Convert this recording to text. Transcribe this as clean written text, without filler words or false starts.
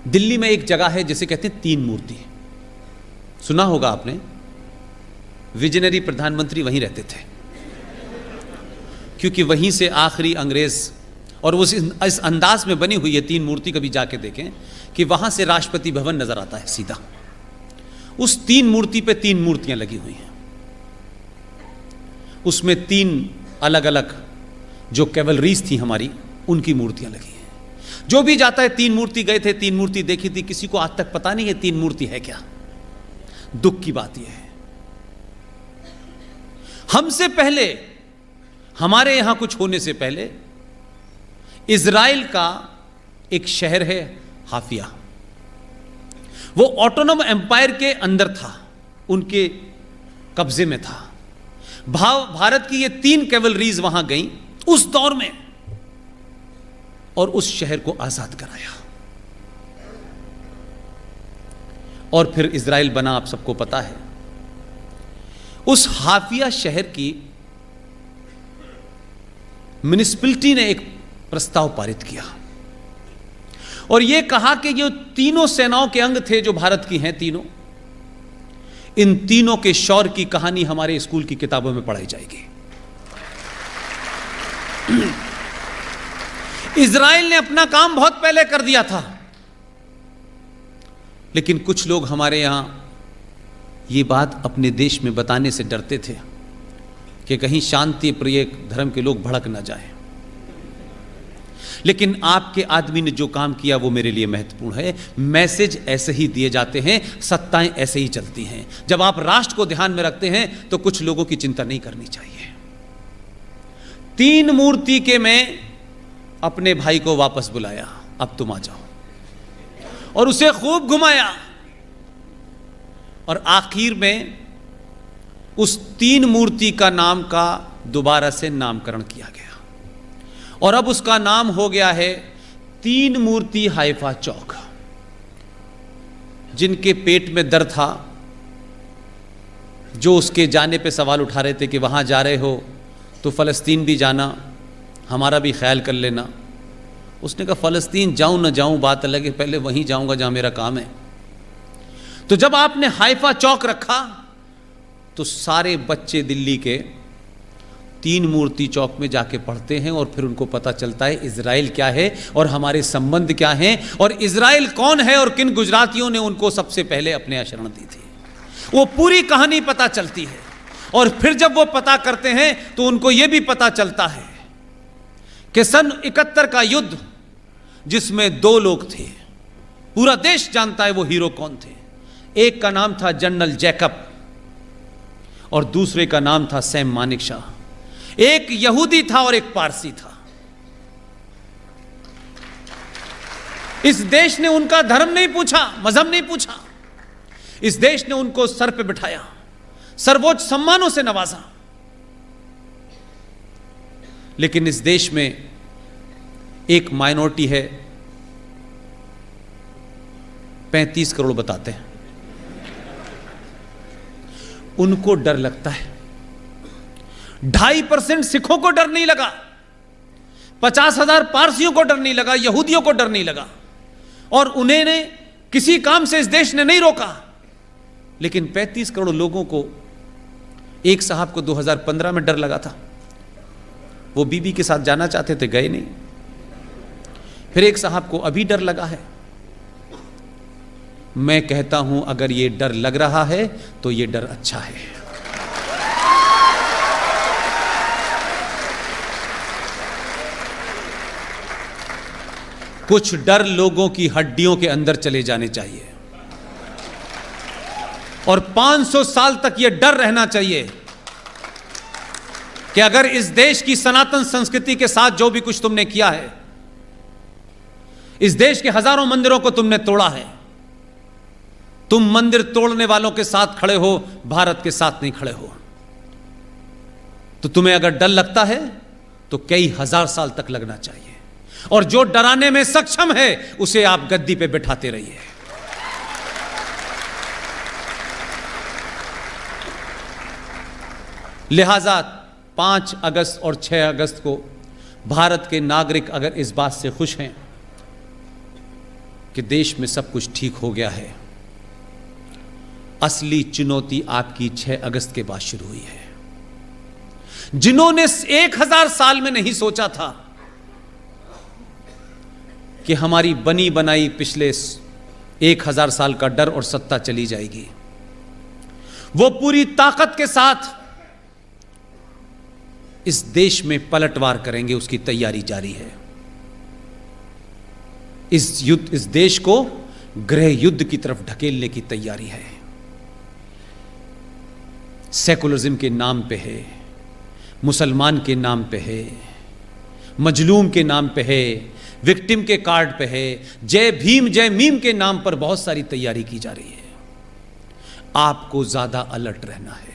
दिल्ली में एक जगह है जिसे कहते हैं तीन मूर्ति, सुना होगा आपने। विजनरी प्रधानमंत्री वहीं रहते थे, क्योंकि वहीं से आखिरी अंग्रेज, और उस इस अंदाज में बनी हुई है तीन मूर्ति, कभी जाके देखें कि वहां से राष्ट्रपति भवन नजर आता है सीधा। उस तीन मूर्ति पे तीन मूर्तियां लगी हुई हैं, उसमें तीन अलग अलग जो कैवलरीज थी हमारी, उनकी मूर्तियां लगी हैं। जो भी जाता है, तीन मूर्ति गए थे, तीन मूर्ति देखी थी, किसी को आज तक पता नहीं है तीन मूर्ति है क्या। दुख की बात यह है, हमसे पहले, हमारे यहां कुछ होने से पहले, इजराइल का एक शहर है हाफिया, वो ऑटोनोम एम्पायर के अंदर था, उनके कब्जे में था। भारत की ये तीन कैवलरीज वहां गई उस दौर में, और उस शहर को आजाद कराया। और फिर इजराइल बना, आप सबको पता है। उस हाफिया शहर की म्युनिसिपैलिटी ने एक प्रस्ताव पारित किया और यह कहा कि ये तीनों सेनाओं के अंग थे जो भारत की हैं तीनों, इन तीनों के शौर्य की कहानी हमारे स्कूल की किताबों में पढ़ाई जाएगी। इजराइल ने अपना काम बहुत पहले कर दिया था, लेकिन कुछ लोग हमारे यहां ये बात अपने देश में बताने से डरते थे कि कहीं शांति प्रिय धर्म के लोग भड़क ना जाएं। लेकिन आपके आदमी ने जो काम किया वो मेरे लिए महत्वपूर्ण है। मैसेज ऐसे ही दिए जाते हैं, सत्ताएं ऐसे ही चलती हैं। जब आप राष्ट्र को ध्यान में रखते हैं तो कुछ लोगों की चिंता नहीं करनी चाहिए। तीन मूर्ति के मैं अपने भाई को वापस बुलाया, अब तुम आ जाओ, और उसे खूब घुमाया, और आखिर में उस तीन मूर्ति का नाम का दोबारा से नामकरण किया गया, और अब उसका नाम हो गया है तीन मूर्ति हाइफा चौक। जिनके पेट में दर्द था, जो उसके जाने पे सवाल उठा रहे थे कि वहां जा रहे हो तो फलस्तीन भी जाना, हमारा भी ख्याल कर लेना। उसने कहा फलस्तीन जाऊं ना जाऊं बात अलग है, पहले वहीं जाऊंगा जहां मेरा काम है। तो जब आपने हाइफा चौक रखा तो सारे बच्चे दिल्ली के तीन मूर्ति चौक में जाके पढ़ते हैं, और फिर उनको पता चलता है इजराइल क्या है और हमारे संबंध क्या हैं, और इजराइल कौन है और किन गुजरातियों ने उनको सबसे पहले अपने यहाँ शरण दी थी। वो पूरी कहानी पता चलती है, और फिर जब वो पता करते हैं तो उनको ये भी पता चलता है कि सन 71 का युद्ध, जिसमें दो लोग थे, पूरा देश जानता है वो हीरो कौन थे। एक का नाम था जनरल जैकब और दूसरे का नाम था सैम मानेकशॉ। एक यहूदी था और एक पारसी था। इस देश ने उनका धर्म नहीं पूछा, मजहब नहीं पूछा, इस देश ने उनको सर पे बिठाया, सर्वोच्च सम्मानों से नवाजा। लेकिन इस देश में एक माइनॉरिटी है, 35 करोड़ बताते हैं, उनको डर लगता है। 2.5% सिखों को डर नहीं लगा, 50,000 पारसियों को डर नहीं लगा, यहूदियों को डर नहीं लगा, और उन्हें किसी काम से इस देश ने नहीं रोका। लेकिन 35 करोड़ लोगों को, एक साहब को 2015 में डर लगा था, वो बीबी के साथ जाना चाहते थे, गए नहीं। फिर एक साहब को अभी डर लगा है। मैं कहता हूं अगर ये डर लग रहा है तो ये डर अच्छा है। कुछ डर लोगों की हड्डियों के अंदर चले जाने चाहिए, और 500 साल तक यह डर रहना चाहिए कि अगर इस देश की सनातन संस्कृति के साथ जो भी कुछ तुमने किया है, इस देश के हजारों मंदिरों को तुमने तोड़ा है, तुम मंदिर तोड़ने वालों के साथ खड़े हो, भारत के साथ नहीं खड़े हो। तो तुम्हें अगर डर लगता है तो कई हजार साल तक लगना चाहिए, और जो डराने में सक्षम है उसे आप गद्दी पे बिठाते रहिए। लिहाजा 5 अगस्त और 6 अगस्त को भारत के नागरिक अगर इस बात से खुश हैं कि देश में सब कुछ ठीक हो गया है। असली चुनौती आपकी 6 अगस्त के बाद शुरू हुई है। जिन्होंने 1000 साल में नहीं सोचा था कि हमारी बनी बनाई पिछले 1000 साल का डर और सत्ता चली जाएगी, वो पूरी ताकत के साथ इस देश में पलटवार करेंगे, उसकी तैयारी जारी है। इस देश को गृह युद्ध की तरफ ढकेलने की तैयारी है। सेकुलरिज्म के नाम पे है, मुसलमान के नाम पे है, मजलूम के नाम पे है, विक्टिम के कार्ड पे है, जय भीम जय मीम के नाम पर बहुत सारी तैयारी की जा रही है। आपको ज्यादा अलर्ट रहना है।